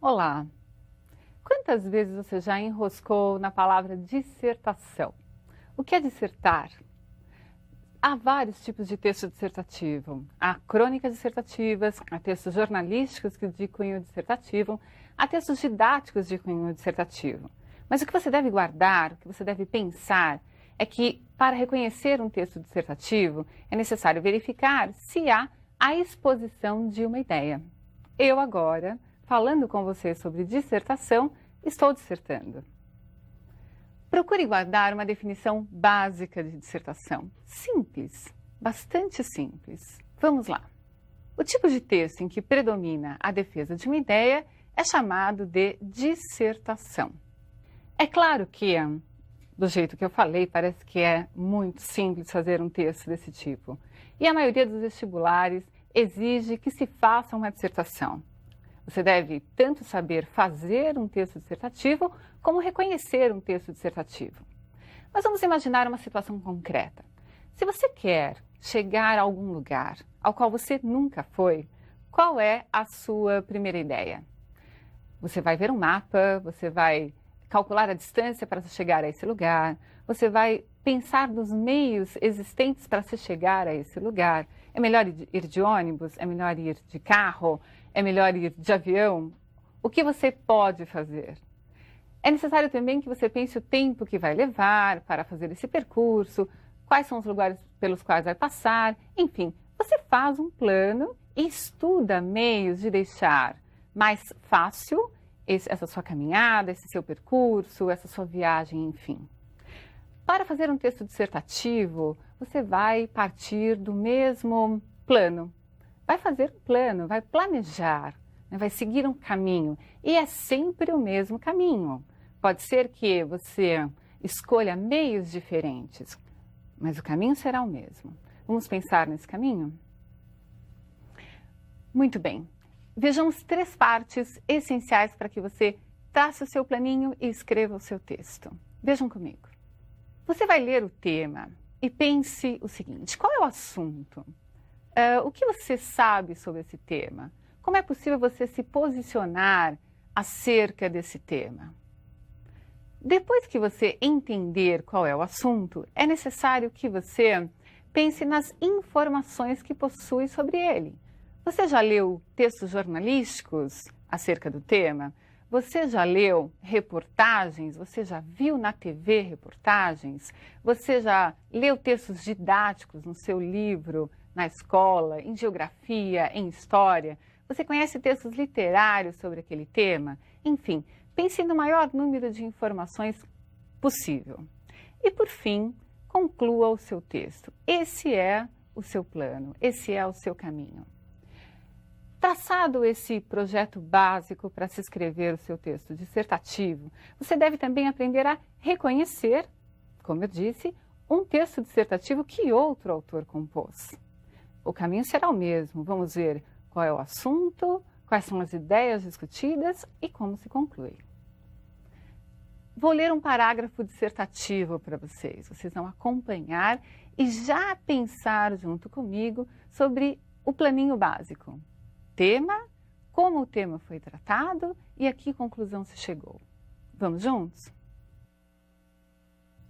Olá! Quantas vezes você já enroscou na palavra dissertação? O que é dissertar? Há vários tipos de texto dissertativo. Há crônicas dissertativas, há textos jornalísticos de cunho dissertativo, há textos didáticos de cunho dissertativo. Mas o que você deve guardar, o que você deve pensar, é que para reconhecer um texto dissertativo é necessário verificar se há a exposição de uma ideia. Eu agora, falando com você sobre dissertação, estou dissertando. Procure guardar uma definição básica de dissertação. Simples, bastante simples. Vamos lá. O tipo de texto em que predomina a defesa de uma ideia é chamado de dissertação. É claro que, do jeito que eu falei, parece que é muito simples fazer um texto desse tipo. E a maioria dos vestibulares exige que se faça uma dissertação. Você deve tanto saber fazer um texto dissertativo, como reconhecer um texto dissertativo. Mas vamos imaginar uma situação concreta. Se você quer chegar a algum lugar ao qual você nunca foi, qual é a sua primeira ideia? Você vai ver um mapa, você vai calcular a distância para se chegar a esse lugar, você vai pensar nos meios existentes para se chegar a esse lugar. É melhor ir de ônibus? É melhor ir de carro? É melhor ir de avião? O que você pode fazer? É necessário também que você pense o tempo que vai levar para fazer esse percurso, quais são os lugares pelos quais vai passar, enfim, você faz um plano e estuda meios de deixar mais fácil essa sua caminhada, esse seu percurso, essa sua viagem, enfim. Para fazer um texto dissertativo, você vai partir do mesmo plano. Vai fazer um plano, vai planejar, vai seguir um caminho. E é sempre o mesmo caminho. Pode ser que você escolha meios diferentes, mas o caminho será o mesmo. Vamos pensar nesse caminho? Muito bem. Vejamos 3 partes essenciais para que você trace o seu planinho e escreva o seu texto. Vejam comigo. Você vai ler o tema e pense o seguinte: qual é o assunto? O que você sabe sobre esse tema? Como é possível você se posicionar acerca desse tema? Depois que você entender qual é o assunto, é necessário que você pense nas informações que possui sobre ele. Você já leu textos jornalísticos acerca do tema? Você já leu reportagens? Você já viu na TV reportagens? Você já leu textos didáticos no seu livro, na escola, em geografia, em história? Você conhece textos literários sobre aquele tema? Enfim, pense no maior número de informações possível. E, por fim, conclua o seu texto. Esse é o seu plano, esse é o seu caminho. Traçado esse projeto básico para se escrever o seu texto dissertativo, você deve também aprender a reconhecer, como eu disse, um texto dissertativo que outro autor compôs. O caminho será o mesmo. Vamos ver qual é o assunto, quais são as ideias discutidas e como se conclui. Vou ler um parágrafo dissertativo para vocês. Vocês vão acompanhar e já pensar junto comigo sobre o planinho básico. Tema, como o tema foi tratado e a que conclusão se chegou. Vamos juntos?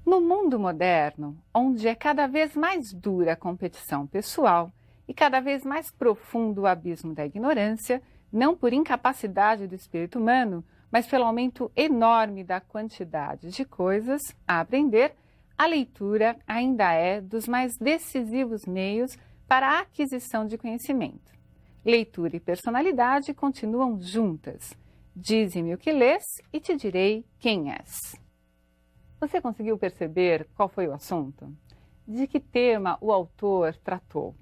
No mundo moderno, onde é cada vez mais dura a competição pessoal e cada vez mais profundo o abismo da ignorância, não por incapacidade do espírito humano, mas pelo aumento enorme da quantidade de coisas a aprender, a leitura ainda é dos mais decisivos meios para a aquisição de conhecimento. Leitura e personalidade continuam juntas. Dize-me o que lês e te direi quem és. Você conseguiu perceber qual foi o assunto? De que tema o autor tratou?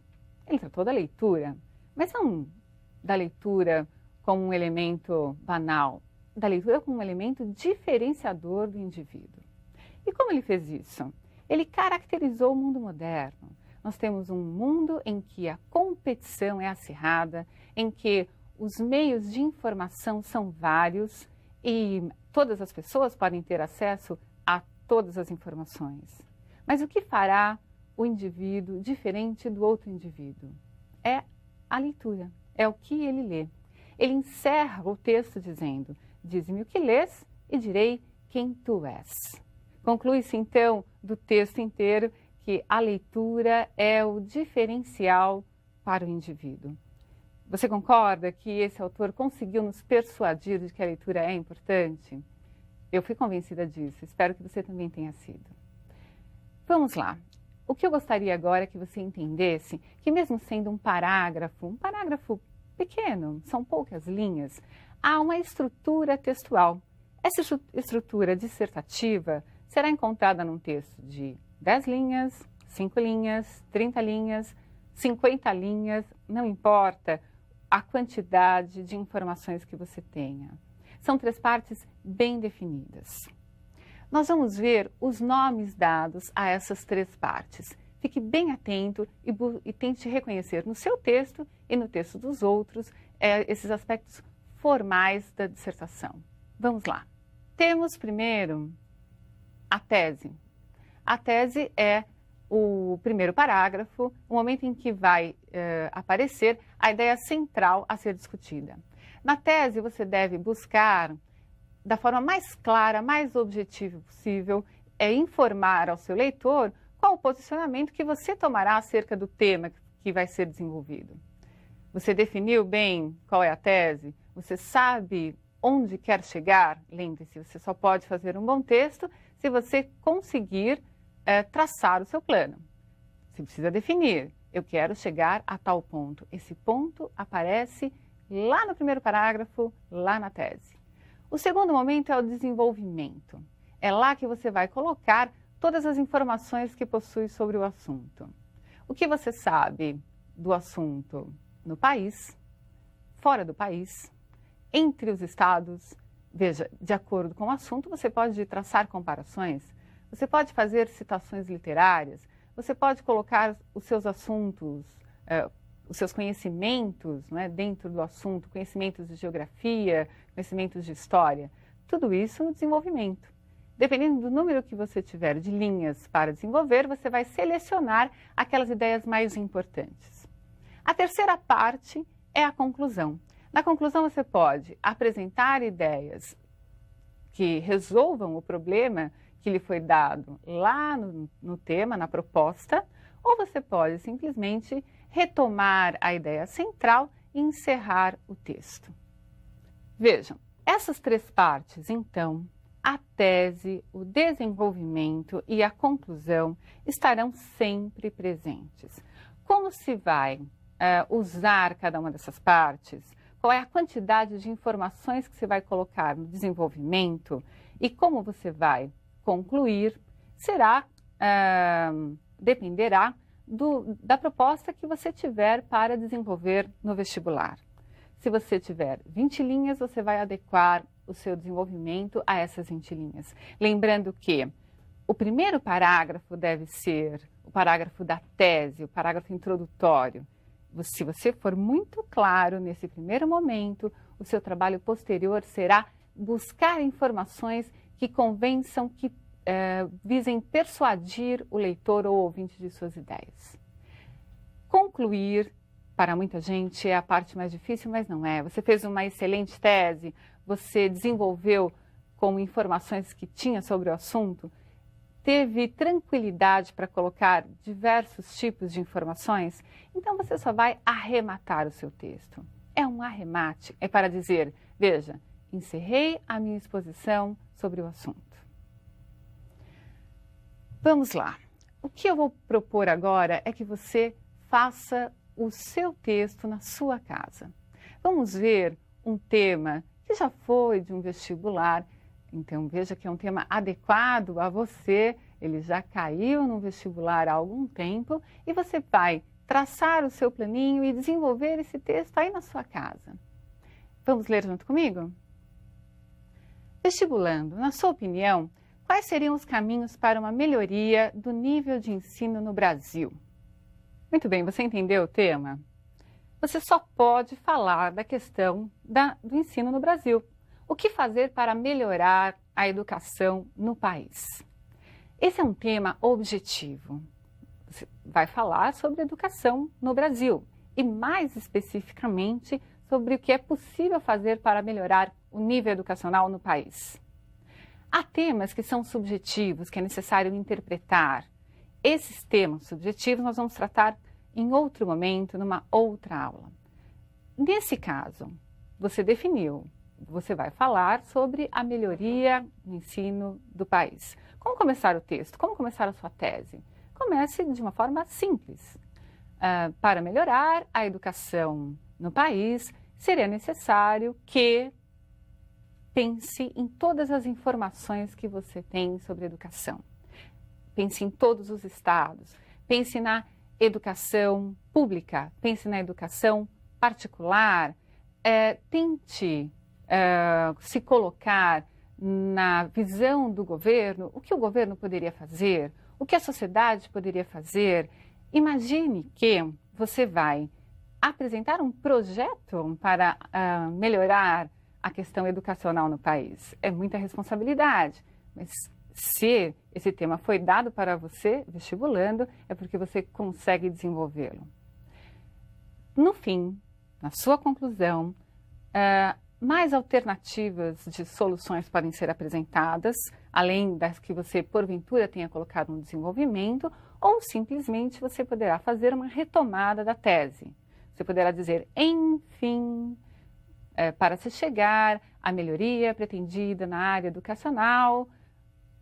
Ele tratou da leitura, mas não da leitura como um elemento banal, da leitura como um elemento diferenciador do indivíduo. E como ele fez isso? Ele caracterizou o mundo moderno. Nós temos um mundo em que a competição é acirrada, em que os meios de informação são vários e todas as pessoas podem ter acesso a todas as informações. Mas o que fará o indivíduo diferente do outro indivíduo? É a leitura, é o que ele lê. ele encerra o texto dizendo: dize-me o que lês e direi quem tu és. Conclui-se então do texto inteiro que a leitura é o diferencial para o indivíduo. Você concorda que esse autor conseguiu nos persuadir de que a leitura é importante? Eu fui convencida disso, espero que você também tenha sido. Vamos lá. O que eu gostaria agora é que você entendesse que mesmo sendo um parágrafo pequeno, são poucas linhas, há uma estrutura textual. Essa estrutura dissertativa será encontrada num texto de 10 linhas, 5 linhas, 30 linhas, 50 linhas, não importa a quantidade de informações que você tenha. São 3 partes bem definidas. Nós vamos ver os nomes dados a essas 3 partes. Fique bem atento e tente reconhecer no seu texto e no texto dos outros esses aspectos formais da dissertação. Vamos lá. Temos primeiro a tese. A tese é o primeiro parágrafo, o momento em que vai aparecer a ideia central a ser discutida. Na tese, você deve buscar, da forma mais clara, mais objetiva possível, informar ao seu leitor qual o posicionamento que você tomará acerca do tema que vai ser desenvolvido. Você definiu bem qual é a tese? Você sabe onde quer chegar? Lembre-se, você só pode fazer um bom texto se você conseguir traçar o seu plano. Você precisa definir. Eu quero chegar a tal ponto. Esse ponto aparece lá no primeiro parágrafo, lá na tese. O segundo momento é o desenvolvimento. É lá que você vai colocar todas as informações que possui sobre o assunto. O que você sabe do assunto no país, fora do país, entre os estados. Veja, de acordo com o assunto, você pode traçar comparações, você pode fazer citações literárias, você pode colocar os seus assuntos, os seus conhecimentos, não é, dentro do assunto, conhecimentos de geografia, conhecimentos de história, tudo isso no desenvolvimento. Dependendo do número que você tiver de linhas para desenvolver, você vai selecionar aquelas ideias mais importantes. A terceira parte é a conclusão. Na conclusão, você pode apresentar ideias que resolvam o problema que lhe foi dado lá no tema, na proposta, ou você pode simplesmente retomar a ideia central e encerrar o texto. Vejam, essas 3 partes, então, a tese, o desenvolvimento e a conclusão estarão sempre presentes. Como se vai usar cada uma dessas partes? Qual é a quantidade de informações que você vai colocar no desenvolvimento e como você vai concluir, dependerá da proposta que você tiver para desenvolver no vestibular. Se você tiver 20 linhas, você vai adequar o seu desenvolvimento a essas 20 linhas. Lembrando que o primeiro parágrafo deve ser o parágrafo da tese, o parágrafo introdutório. Se você for muito claro nesse primeiro momento, o seu trabalho posterior será buscar informações que convençam, que visem persuadir o leitor ou ouvinte de suas ideias. Concluir, para muita gente, é a parte mais difícil, mas não é. Você fez uma excelente tese, você desenvolveu com informações que tinha sobre o assunto, teve tranquilidade para colocar diversos tipos de informações, então você só vai arrematar o seu texto. É um arremate, é para dizer, veja, encerrei a minha exposição sobre o assunto. Vamos lá. O que eu vou propor agora é que você faça o seu texto na sua casa. Vamos ver um tema que já foi de um vestibular. Então, veja que é um tema adequado a você, ele já caiu no vestibular há algum tempo e você vai traçar o seu planinho e desenvolver esse texto aí na sua casa. Vamos ler junto comigo? Vestibulando, na sua opinião, quais seriam os caminhos para uma melhoria do nível de ensino no Brasil? Muito bem, você entendeu o tema? Você só pode falar da questão do ensino no Brasil. O que fazer para melhorar a educação no país? Esse é um tema objetivo. Você vai falar sobre educação no Brasil e, mais especificamente, sobre o que é possível fazer para melhorar o nível educacional no país. Há temas que são subjetivos, que é necessário interpretar. Esses temas subjetivos nós vamos tratar em outro momento, numa outra aula. Nesse caso, você definiu, você vai falar sobre a melhoria no ensino do país. Como começar o texto? Como começar a sua tese? Comece de uma forma simples. Para melhorar a educação no país, seria necessário que pense em todas as informações que você tem sobre educação. Pense em todos os estados. Pense na educação pública. Pense na educação particular. Tente se colocar na visão do governo, o que o governo poderia fazer, o que a sociedade poderia fazer. Imagine que você vai apresentar um projeto para melhorar a questão educacional no país. É muita responsabilidade, mas se esse tema foi dado para você, vestibulando, é porque você consegue desenvolvê-lo. No fim, na sua conclusão, mais alternativas de soluções podem ser apresentadas, além das que você, porventura, tenha colocado no desenvolvimento, ou simplesmente você poderá fazer uma retomada da tese. Você poderá dizer, enfim, para se chegar à melhoria pretendida na área educacional,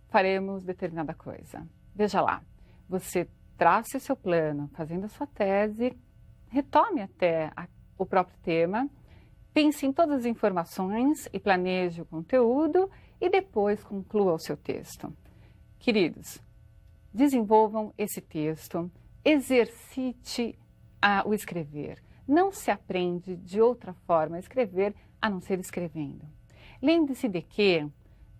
faremos determinada coisa. Veja lá, você trace o seu plano, fazendo a sua tese, retome até o próprio tema, pense em todas as informações e planeje o conteúdo e depois conclua o seu texto. Queridos, desenvolvam esse texto, exercite o escrever. Não se aprende de outra forma a escrever a não ser escrevendo. Lembre-se de que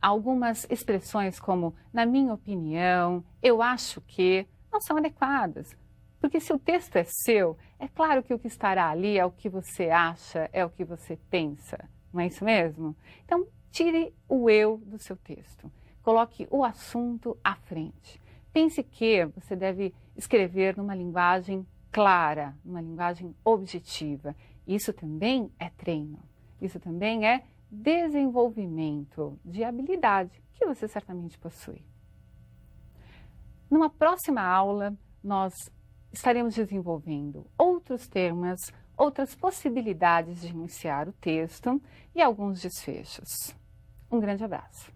algumas expressões como na minha opinião, eu acho que, não são adequadas. Porque se o texto é seu, é claro que o que estará ali é o que você acha, é o que você pensa. Não é isso mesmo? Então, tire o eu do seu texto. Coloque o assunto à frente. Pense que você deve escrever numa linguagem clara, numa linguagem objetiva. Isso também é treino. Isso também é desenvolvimento de habilidade que você certamente possui. Numa próxima aula, nós estaremos desenvolvendo outros temas, outras possibilidades de iniciar o texto e alguns desfechos. Um grande abraço.